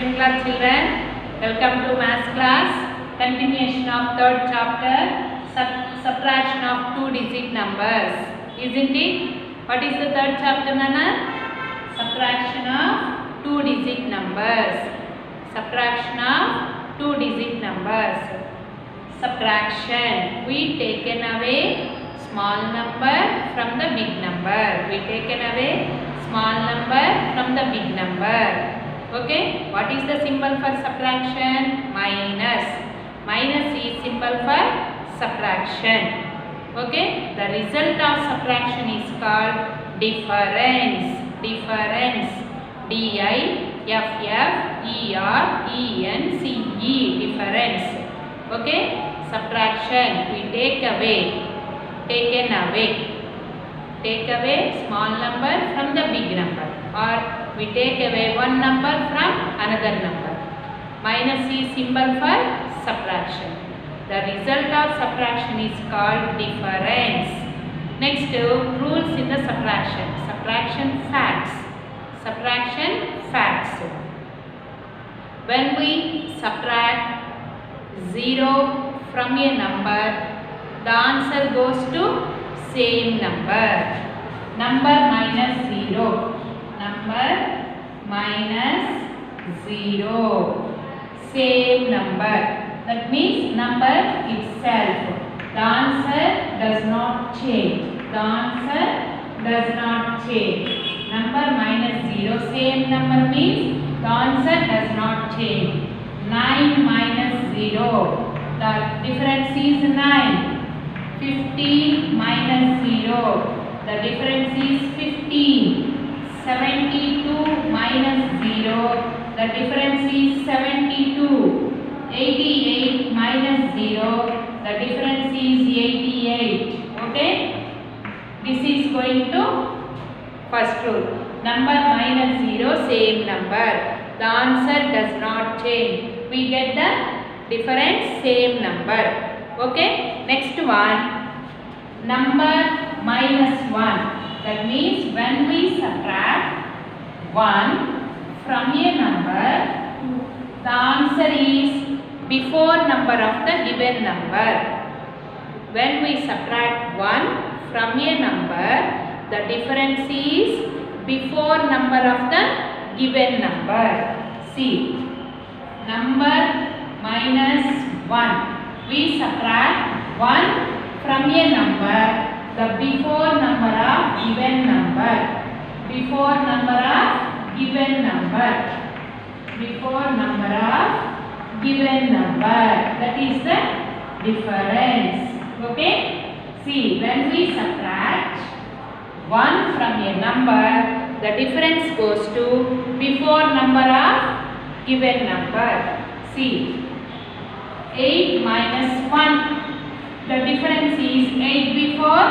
second class children, welcome to maths class. Continuation of third chapter, subtraction of two-digit numbers, isn't it? What is the third chapter, Nana? Subtraction of two-digit numbers. Subtraction of two-digit numbers. Subtraction. We taken away small number from the big number. We taken away small number from the big number. Okay. What is the symbol for subtraction? Minus. Minus is symbol for subtraction. Okay. The result of subtraction is called difference. Difference. D-I-F-F-E-R-E-N-C-E. Difference. Okay. Subtraction. We take away. Taken away. Take away small number from the big number, or we take away one number from another number. Minus is symbol for subtraction. The result of subtraction is called difference. Next, rules in the subtraction. Subtraction facts. Subtraction facts. When we subtract 0 from a number, the answer goes to same number. Number minus 0. Number minus 0. Same number. That means number itself. The answer does not change. The answer does not change. Number minus 0. Same number means the answer does not change. 9 minus 0. The difference is 9. 15 minus 0. The difference is 15. 72 minus 0. The difference is 72. 88 minus 0. The difference is 88. Okay? This is going to first rule. Number minus 0, same number. The answer does not change. We get the difference, same number. Okay, next one, number minus 1. That means when we subtract 1 from a number, the answer is before number of the given number. When we subtract 1 from a number, the difference is before number of the given number. See, number minus 1. We subtract 1 from a number, the before number of given number. Before number of given number. Before number of given number. That is the difference. Okay? See, when we subtract 1 from a number, the difference goes to before number of given number. See, 8 minus 1. The difference is 8 before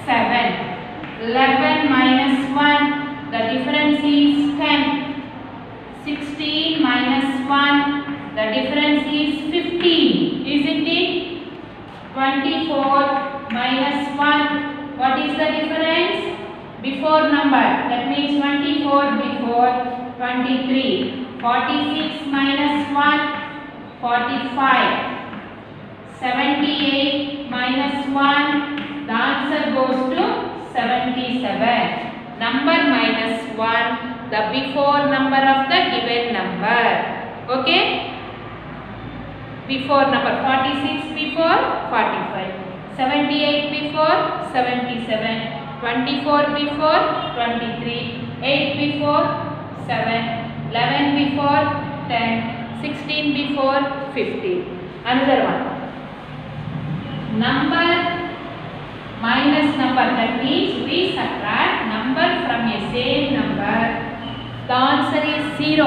7. 11 minus 1. The difference is 10. 16 minus 1. The difference is 15. Isn't it? 24 minus 1. What is the difference? Before number. That means 24 before 23. 46 minus 1. 45. 78 minus 1. The answer goes to 77. Number minus 1. The before number of the given number. Okay? Before number 46 before 45. 78 before 77. 24 before 23. 8 before 7. 11 before 10. 16 before 50. Another one. Number minus number. That means we subtract number from a same number. The answer is 0.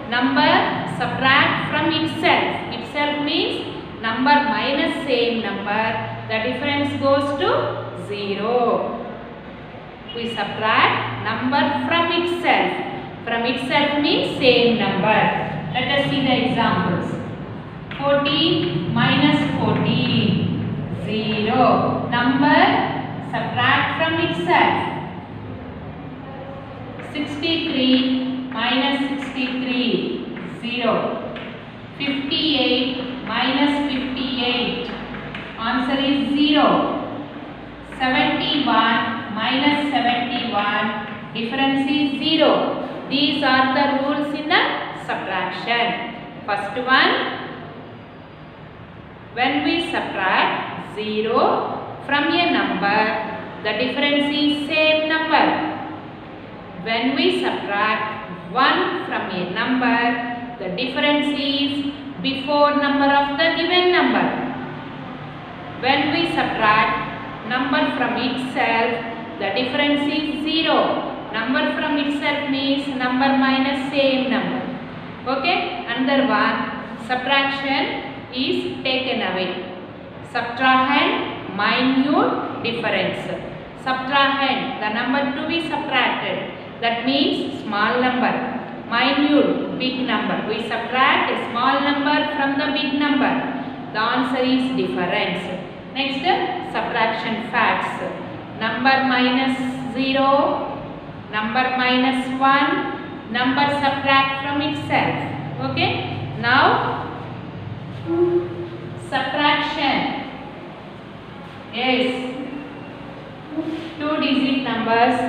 Number subtract from itself. Itself means number minus same number. The difference goes to 0. We subtract number from itself. From itself means same number. Let us see the examples. 14 minus 14. 0. Number subtract from itself. 63 minus 63. 58 minus 58. Answer is 0. 71 minus 71. Difference is 0. These are the rules in the subtraction. First one, when we subtract 0 from a number, the difference is same number. When we subtract 1 from a number, the difference is before number of the given number. When we subtract number from itself, the difference is 0. Number from itself means number minus same number. Okay? Another one, subtraction is taken away. Subtrahend, minute difference. Subtrahend, the number to be subtracted. That means small number. Minute, big number. We subtract a small number from the big number. The answer is difference. Next, subtraction facts. Number minus 0, number minus 1, number subtract from itself. Okay? Now, subtraction is 2-digit numbers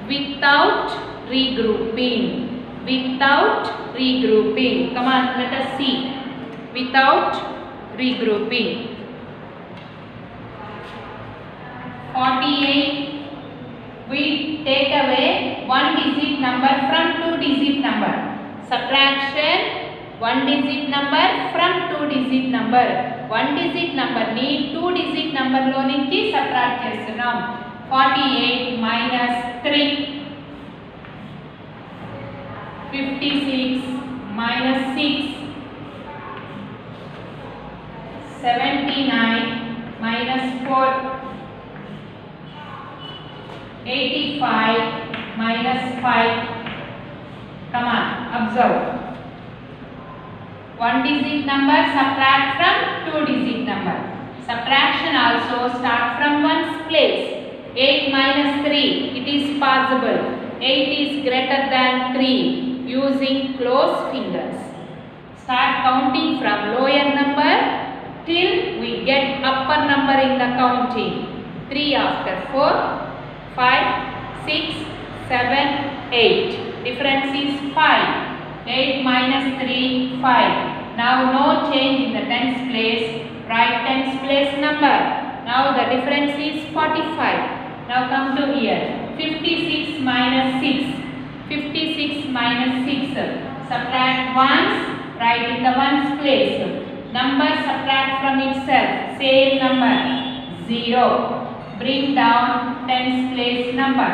without regrouping. Without regrouping. Come on, let us see. Without regrouping. 48. We take away 1-digit number from 2-digit number. Subtraction 1-digit number from 2-digit number. 1-digit number ni 2-digit number lo nunchi subtract chestunnam. 48 minus 3. 56 minus 6. 79 minus 4. 85 minus 5. Come on, observe. 1-digit number subtract from 2-digit number. Subtraction also start from one's place. 8 minus 3, it is possible. 8 is greater than 3 using closed fingers. Start counting from lower number till we get upper number in the counting. 3 after 4, 5, 6, 7, 8. Difference is 5. 8 minus 3, 5. Now no change in the tens place. Write tens place number. Now the difference is 45. Now come to here. 56 minus 6. 56 minus 6. Subtract ones. Write in the ones place. Number subtract from itself. Same number. 0. Bring down tens place number.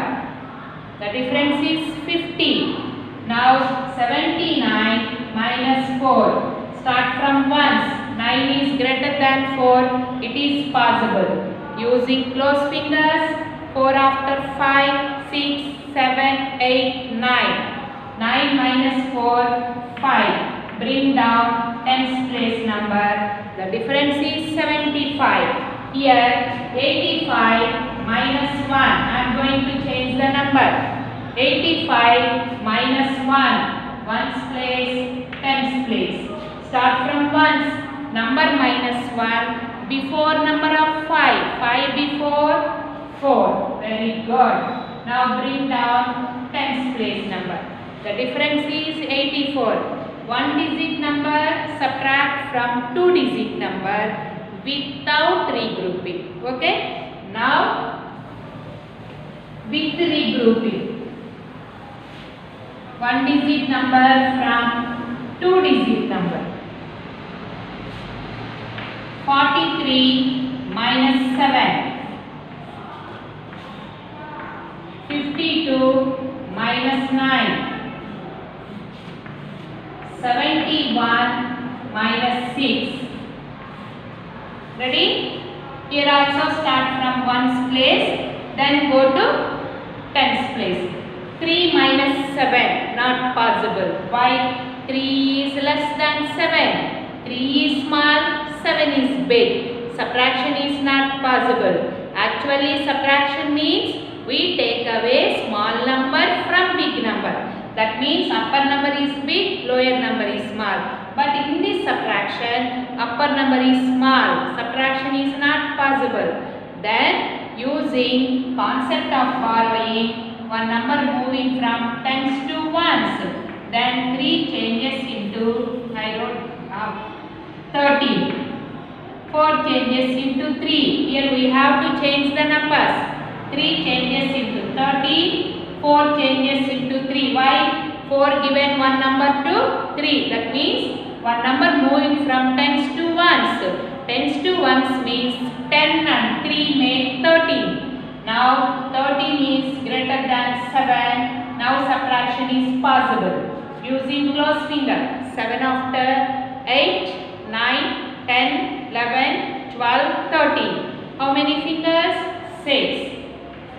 The difference is 50. Now 79 minus 4. Start from ones. 9 is greater than 4. It is possible. Using closed fingers. 4 after 5, 6, 7, 8, 9. 9 minus 4, 5. Bring down tens place number. The difference is 75. Here 85 minus 1. I am going to change the number. 85 minus 1. Ones place, tens place. Start from ones. Number minus 1 before number of 5. 5 before 4. Very good. Now bring down tens place number. The difference is 84. 1-digit number subtract from 2-digit number without regrouping. Okay? Now with regrouping. 1-digit number from 2-digit number. 43 minus 7. 52 minus 9. 71 minus 6. Ready? Here also start from ones place, then go to tens place. 3 minus 7, not possible. Why? 3 is less than 7. 3 is small, 7 is big. Subtraction is not possible. Actually, subtraction means we take away small number from big number. That means upper number is big, lower number is small. But in this subtraction, subtraction, upper number is small, subtraction is not possible. Then using concept of borrowing, one number moving from tens to ones, then 3 changes into, I wrote 30. 4 changes into 3. Here we have to change the numbers. 3 changes into 30. 4 changes into 3. Why? 4 given one number to 3. That means one number moving from tens to ones. Tens to ones means 10 and 3 make 13. Now 13 is greater than 7. Now subtraction is possible. Using close finger. 7 after 8, 9, 10, 11, 12, 13. How many fingers? 6.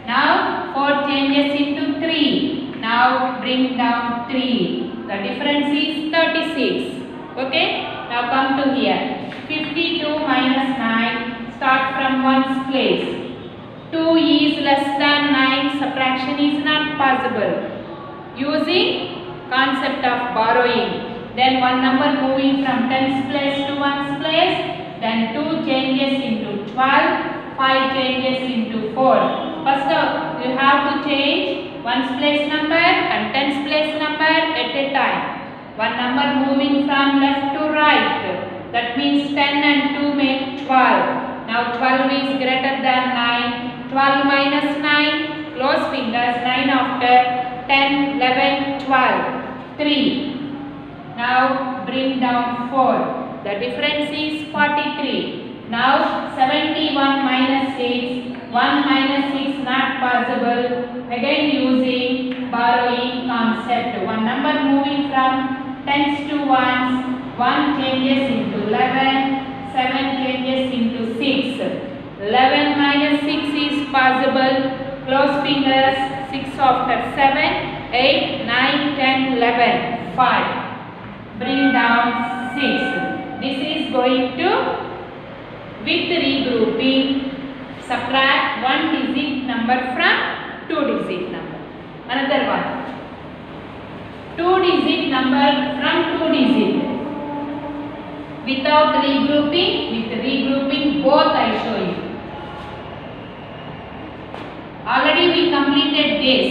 Now 4 changes into 3. Now bring down 3. The difference is 36. Okay. Now come to here. 52 minus 9. Start from ones place. 2 is less than 9. Subtraction is not possible. Using concept of borrowing. Then one number moving from tens place to ones place. Then 2 changes into 12. 5 changes into 4. First you have to change ones place number and tens place number at a time. One number moving from left to right. That means 10 and 2 make 12. Now 12 is greater than 9. 12 minus 9. Close fingers. 9 after 10, 11, 12. 3. Now bring down 4. The difference is 43. Now 71 minus 6. 1 minus 6 not possible. Again using borrowing concept. One number moving from tens to ones. 1 changes into 11. 7 changes into 6. 11 minus 6 is possible. Close fingers. 6 after 7. 8, 9, 10, 11. 5. Bring down 6. This is going to, with regrouping, subtract 1 digit number from 2 digit number. Another one. 2 digit number from 2 digit. Without regrouping, with regrouping both I show you. Already we completed this.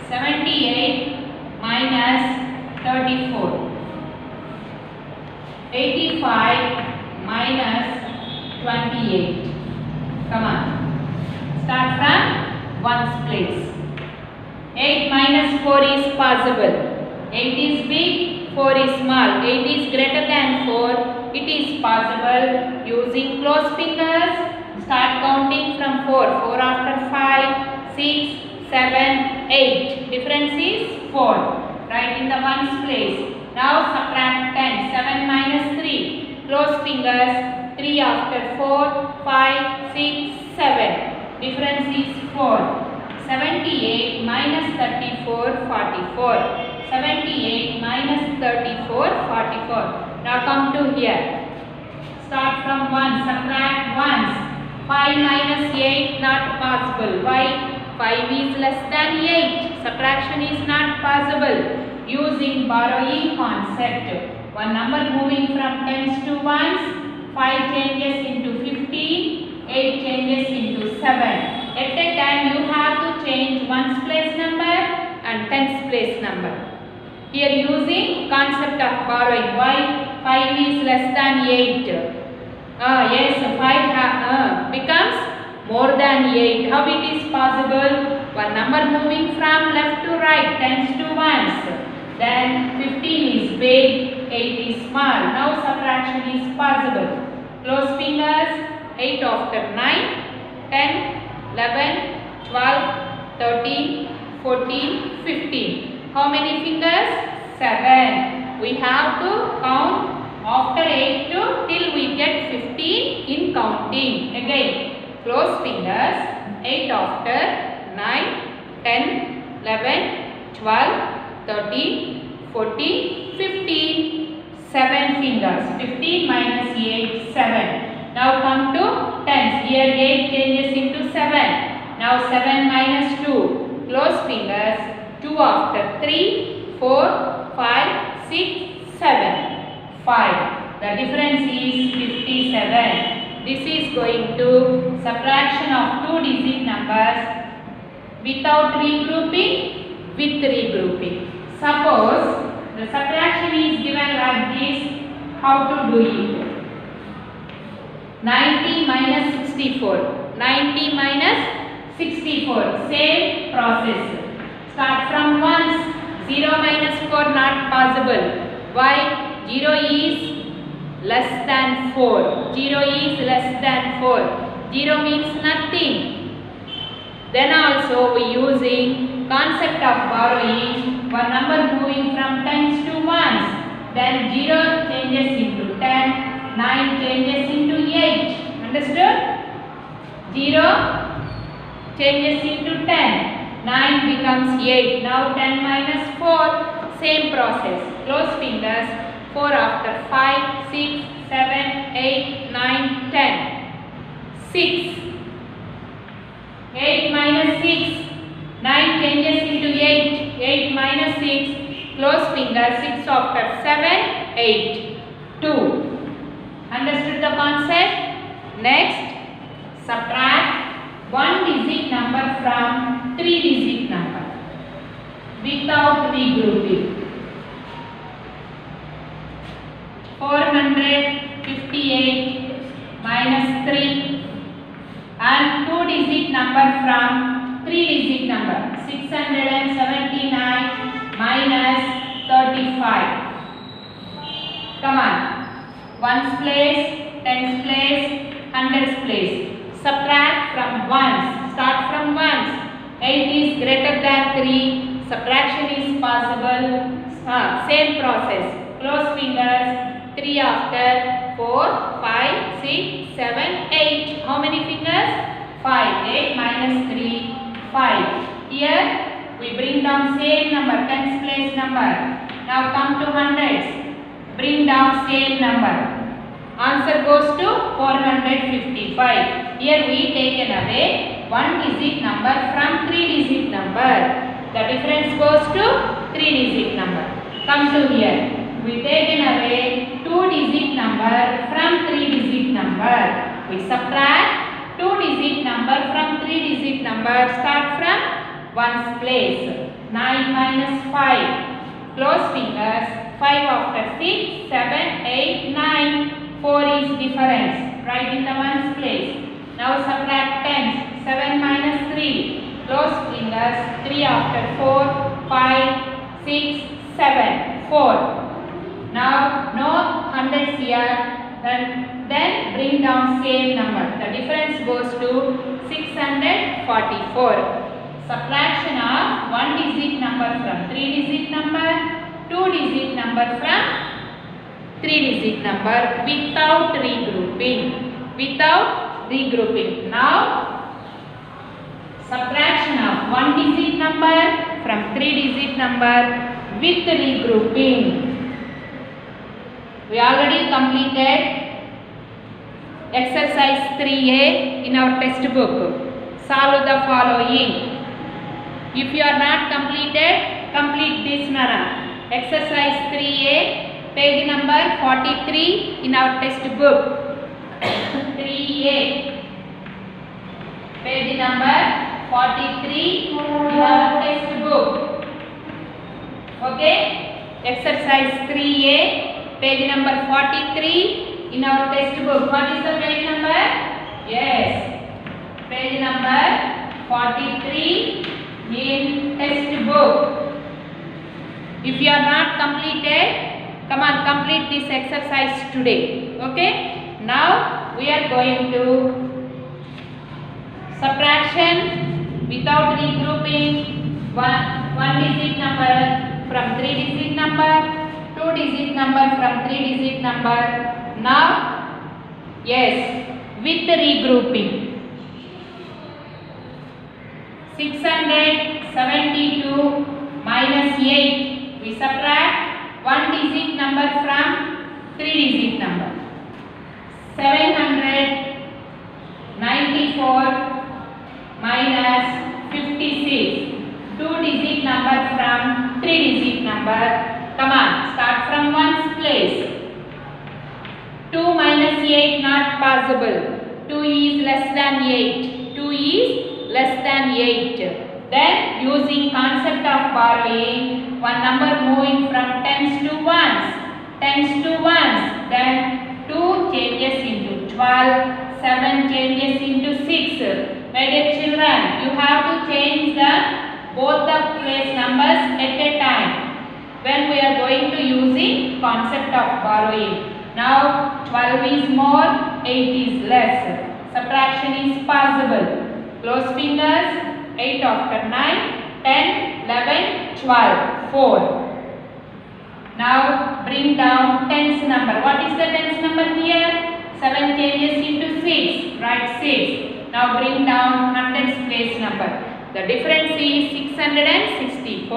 78 minus 34. 85 minus 28. Come on. Start from ones place. 8 minus 4 is possible. 8 is big, 4 is small. 8 is greater than 4. It is possible. Using close fingers, start counting from 4. 4 after 5, 6, 7, 8. Difference is 4. Write in the ones place. Now subtract 10. 7 minus 3. Close fingers. 3 after 4, 5, 6, 7. Difference is 4. 78 minus 34, 44. 78 minus 34, 44. Now come to here. Start from 1. Subtract 1. 5 minus 8 not possible. Why? 5 is less than 8. Subtraction is not possible. Using borrowing concept. One number moving from tens to ones. 5 changes into 15. 8 changes into 7. At a time you have to change ones place number and tens place number. Here using concept of borrowing. Why? 5 is less than 8. Yes, 5 becomes more than 8. How it is possible? One number moving from left to right, tens to ones. Then 15 is big, 8 is small. Now subtraction is possible. Close fingers. 8 after 9, 10, 11, 12, 13, 14, 15. How many fingers? 7. We have to count after 8 till we get 15 in counting. Again, close fingers. 8 after 9, 10, 11, 12, 13, 14, 15. 7 fingers. 15 minus 8, 7. Now come to tens. Here 8 changes into 7. Now 7 minus 2. Close fingers. 2 after 3, 4, 5, 6, 7. 5. The difference is 57. This is going to subtraction of two digit numbers without regrouping, with regrouping. Suppose the subtraction is given like this. How to do it? 90 minus 64. 90 minus 64. Same process. Start from ones. 0 minus 4 not possible. Why? 0 is less than 4. 0 is less than 4. 0 means nothing. Then also we using concept of borrowing. One number moving from tens to ones. Then 0 changes into 10. 9 changes into 8. Understood? 0 changes into 10. 9 becomes 8. Now 10 minus 4. Same process. Close fingers. 4 after 5, 6, 7, 8, 9, 10. 6. 8 minus 6. 9 changes into 8. 8 minus 6. Close fingers. 6 after 7, 8. 2. Understood the concept? Next, subtract one digit number from three digit number without regrouping. 458 minus 3 and two digit number from three digit number. 679 minus 35. Come on. Ones place, tens place, hundreds place. Subtract from ones. Start from ones. 8 is greater than 3. Subtraction is possible. Same process. Close fingers. 3 after 4, 5, 6, 7, 8. How many fingers? 5. 8 minus 3, 5. Here we bring down same number, tens place number. Now come to hundreds. Bring down same number. Answer goes to 455. Here we taken away one digit number from three digit number. The difference goes to three digit number. Come to here. We taken away two digit number from three digit number. We subtract two digit number from three digit number. Start from ones place. 9 minus 5. Close fingers. 5 after 6, 7, 8, 9. 4 is difference. Write in the ones place. Now subtract tens. 7 minus 3. Close fingers. 3 after 4, 5, 6, 7, 4. Now no hundreds here. Then bring down same number. The difference goes to 644. Subtraction of one digit number from three digit number. Two digit number from three digit number without regrouping. Without regrouping. Now subtraction of one digit number from three digit number with regrouping. We already completed exercise 3A in our textbook. Solve the following. If you are not completed, complete this manner. Exercise 3A, page number 43 in our textbook. 3A, page number 43 in our textbook. Okay? Exercise 3A, page number 43 in our textbook. What is the page number? Yes, page number 43 in textbook. If you are not completed, come on, complete this exercise today. Okay? Now we are going to subtraction without regrouping. One digit number from three digit number, two digit number from three digit number. Now, yes, with regrouping. 672 minus 8. We subtract one digit number from three digit number. 794 minus 56. Two digit number from three digit number. Come on, start from ones place. possible. 2 is less than 8. 2 is less than 8. Then using concept of borrowing, one number moving from tens to ones. Tens to ones. Then 2 changes into 12. 7 changes into 6. My dear children, you have to change both the place numbers at a time when we are going to using concept of borrowing. Now 12 is more, 8 is less. Subtraction is possible. Close fingers. 8 after 9, 10, 11, 12, 4. Now bring down tens number. What is the tens number here? 7 changes into 6. Write 6. Now bring down hundreds place number. The difference is 664.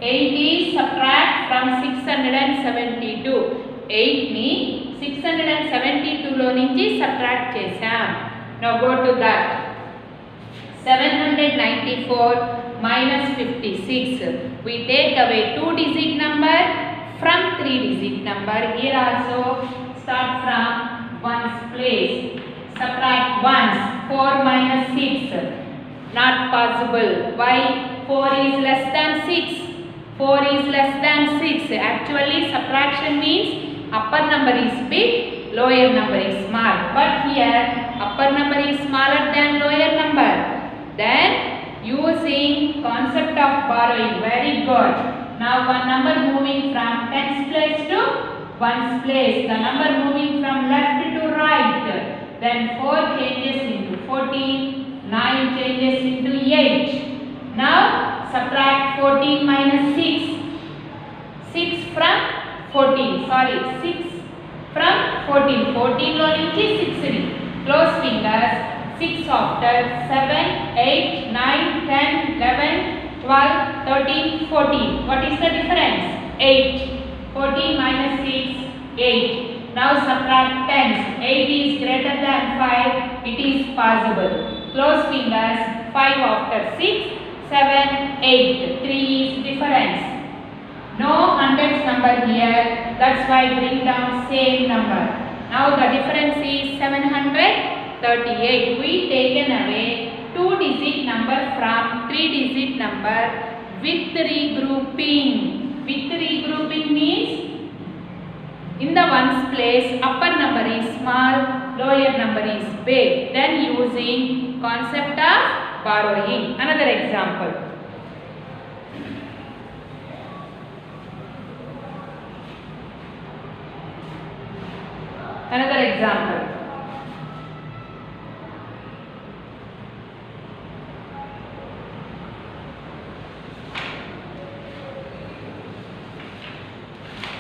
8 is subtract from 672. 8 ni 672 లో నుంచి subtract చేసాం. Now go to that. 794 minus 56. We take away 2-digit number from 3-digit number. Here also start from ones place. Subtract ones. 4 minus 6. Not possible. Why? 4 is less than 6. 4 is less than 6. Actually subtraction means upper number is big, lower number is small. But here upper number is smaller than lower number. Then using concept of borrowing, very good. Now one number moving from tens place to ones place. The number moving from left to right. Then 4 changes into 14. 9 changes into 8. Now subtract 14 minus 6. 6 from 14. Sorry, 6 from 14. 14 lo nunchi 6 ni. Close fingers. 6 after 7, 8, 9, 10, 11, 12, 13, 14. What is the difference? 8. 14 minus 6, 8. Now subtract tens. 8 is greater than 5. It is possible. Close fingers. 5 after 6, 7, 8. 3 is difference. No hundreds number here. That's why bring down same number. Now the difference is 738. We taken away 2-digit number from 3-digit number with regrouping. With regrouping means in the ones place upper number is small, lower number is big. Then using concept of borrowing. Another example. Another example.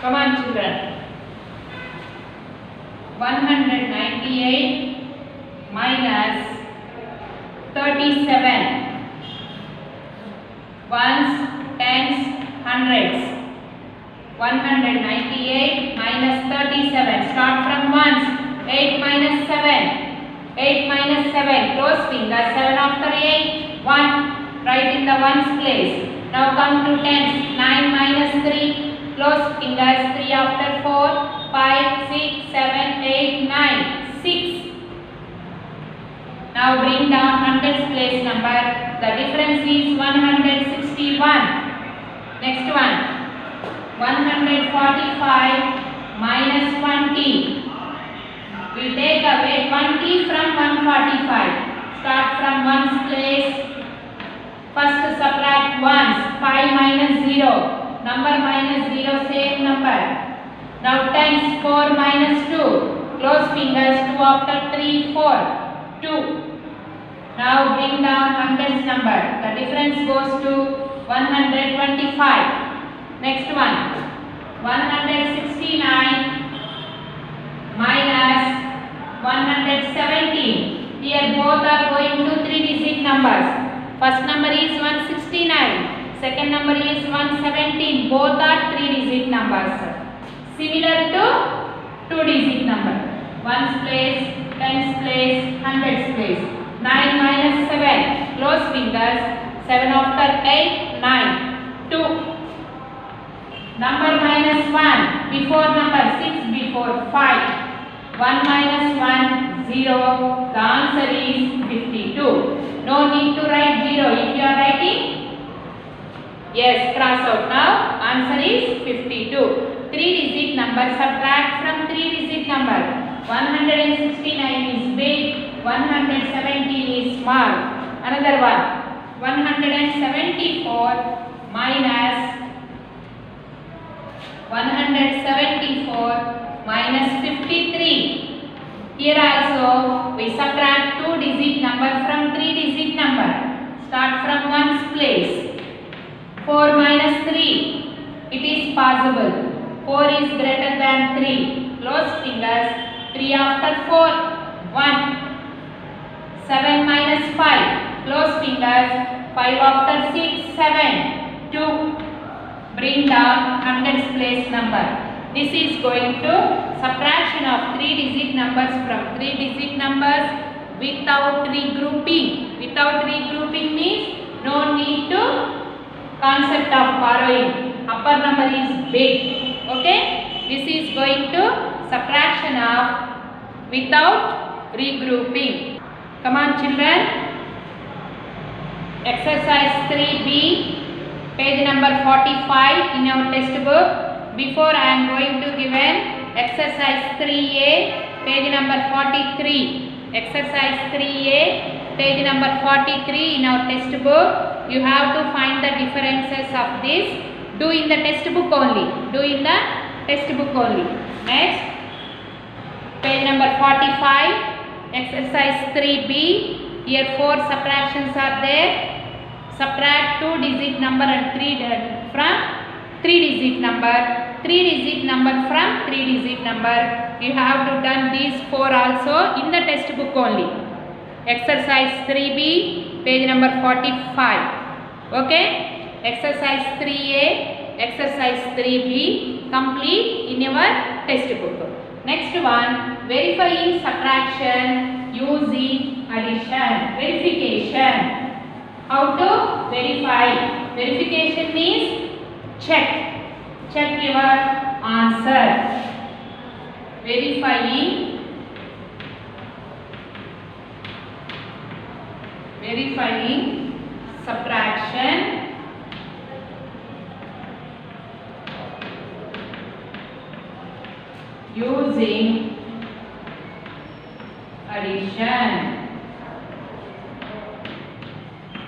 Come on children. 198 minus 37. Ones, tens, hundreds. 198 minus 37. Start from ones. 8 minus 7. 8 minus 7. Close finger. 7 after 8. 1. Write in the ones place. Now come to tens. 9 minus 3. Close fingers. 3 after 4. 5, 6, 7, 8, 9. 6. Now bring down hundreds place number. The difference is 161. Next one. 145 minus 20. We take away 20 from 145. Start from ones place. First subtract ones. 5 minus 0. Number minus 0 same number. Now tens. 4 minus 2. Close fingers. 2 after 3, 4. 2. Now bring down hundreds number. The difference goes to 125. Next one. 169 minus 117. Here both are going to 3-digit numbers. First number is 169. Second number is 117. Both are 3-digit numbers. Similar to 2-digit number. Ones place, tens place, hundreds place. 9 minus 7. Close fingers. 7 after 8, 9. 2. Number minus 1. Before number 6 before 5. 1 minus 1, 0. The answer is 52. No need to write 0. If you are writing, yes, cross out now. Answer is 52. 3-digit number subtract from 3-digit number. 169 is big, 117 is small. Another one. 174 minus 53. Here also we subtract 2-digit number from 3-digit number. Start from ones place. 4 minus 3. It is possible. 4 is greater than 3. Close fingers. 3 after 4. 1. 7 minus 5. Close fingers. 5 after 6. 7. 2. Bring down hundreds place number. This is going to subtraction of 3-digit numbers from 3-digit numbers without regrouping. Without regrouping means no need to concept of borrowing. Upper number is big. Okay? This is going to subtraction of without regrouping. Come on children. Exercise 3B. Page number 45 in our textbook. Before I am going to give an exercise 3A, page number 43. Exercise 3A, page number 43 in our textbook. You have to find the differences of this. Do in the textbook only. Do in the textbook only. Next, page number 45, exercise 3B. Here 4 subtractions are there. Subtract 2-digit number and 3 from 3-digit number. 3-digit number from 3-digit number. You have to done these 4 also in the textbook only. Exercise 3B, page number 45. Okay? Exercise 3A, exercise 3B, complete in your textbook. Next one, verifying subtraction using addition. Verification. How to verify? Verification means check. Check your answer. Verifying subtraction using addition.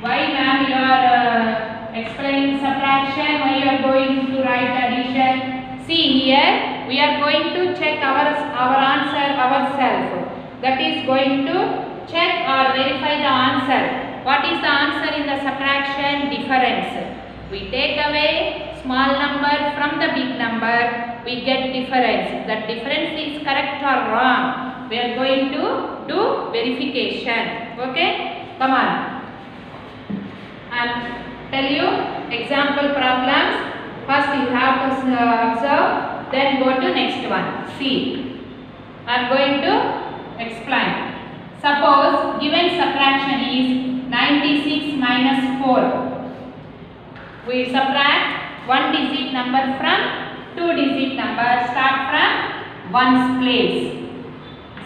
Why ma'am you are explaining subtraction? Why you are going to write addition? See here, we are going to check our answer ourselves. That is going to check or verify the answer. What is the answer in the subtraction? Difference. We take away small number from the big number, we get difference. That difference is correct or wrong. We are going to do verification. Okay? Come on. And tell you example problems. First you have to observe, then go to next one. See. I am going to explain. Suppose given subtraction is 96 minus 4. We subtract 1-digit number from 2-digit number. Start from ones place.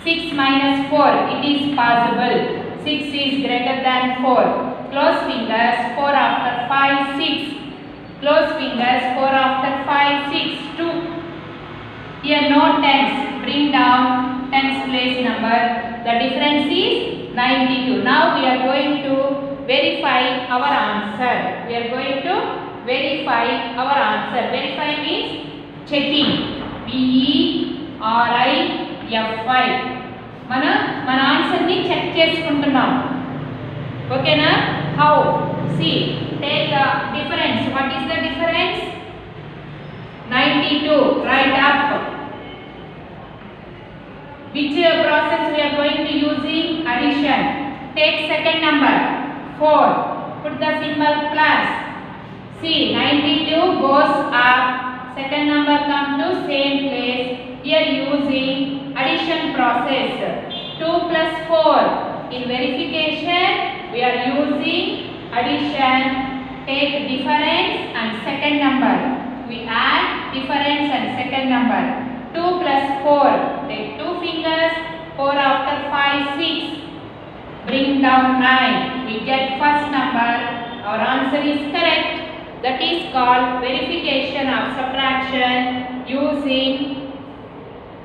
6 minus 4. It is possible. 6 is greater than 4. Close fingers. 4 after 5, 6. Close fingers. 4 after 5, 6, 2. Here no tens. Bring down tens place number. The difference is 92. Now we are going to verify our answer. We are going to verify our answer. Verify means checking. VERIFY. మన answer ని check చేసుకుంటున్నాం. ఓకేనా? How? See. Take the difference. What is the difference? 92. Write up. Which process we are going to using? Addition. Take second number 4. Put the symbol plus. See, 92 goes up. Second number come to same place. Here using addition process. 2 plus 4. In verification, we are using addition. Take difference and second number. We add difference and second number. 2 plus 4. Take 2 fingers. 4 after 5, 6. Bring down 9. We get first number. Our answer is correct. That is called verification of subtraction using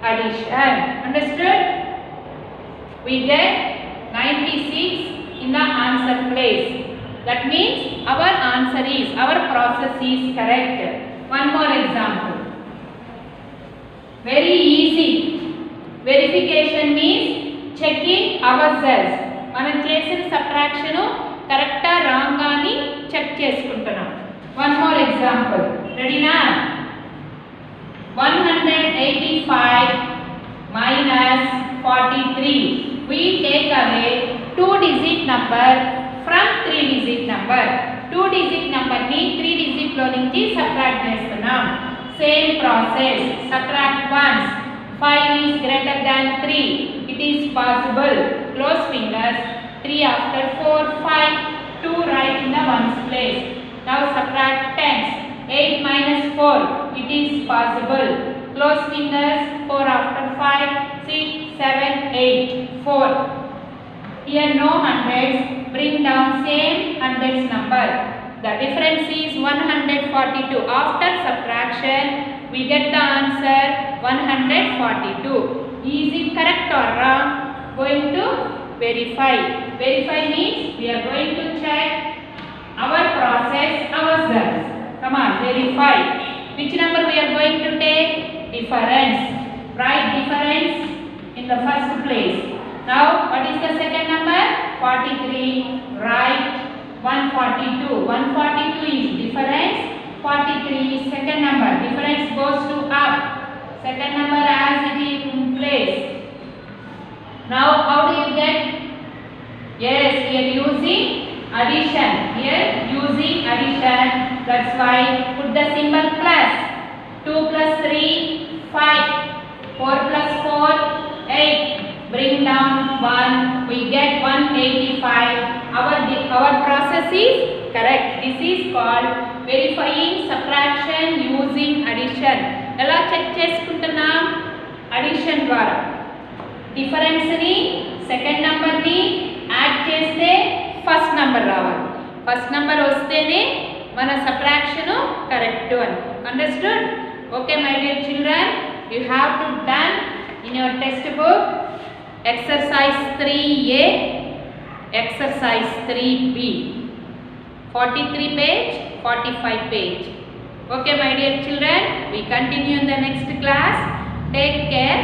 addition. Understood? We get 96 in the answer place. That means our answer is, our process is correct. One more example. Very easy. Verification means checking ourselves. మనం చేసిన subtraction కరెక్టా wrong అని check చేసుకుంటున్నాం. One more example. రెడీనా? 185 minus 43. We take away 2-digit number from 3-digit number. 2-digit number ni 3-digit లో నుంచి subtract చేస్తున్నాం. Same process. Subtract once. 5 is greater than 3. It is possible. Close fingers. 3 after 4, 5. 2 right in the ones place. Now subtract tens. 8 minus 4. It is possible. Close fingers. 4 after 5, 6, 7, 8, 4. Here no hundreds. Bring down same hundreds number. The difference is 142. After subtraction, we get the answer 142. Is it correct or wrong? Going to verify. Verify means we are going to check our process ourselves. Come on, verify. Which number we are going to take? Difference. Write difference in the first place. Now, what is the second number? 43. Write 142. 142 is difference. 43 is second number. Difference goes to up. Second number as it is in place. Now, how do you get? Yes, we are using addition. Here, using addition. That's why put the symbol plus. 2 plus 3, 5. 4 plus 4, 8. Bring down 1. We get 185. Our process is correct. This is called verifying subtraction using addition. ఎలా check చేసుకుంటున్నాం? Addition ద్వారా. Difference ని second number ని add చేస్తే first number రావాలి. First number వస్తేనే మన subtraction correct అని. Understood? Okay my dear children, you have to done in your text book exercise 3A, exercise 3B, 43 page, 45 page. Okay my dear children, we continue in the next class. Take care.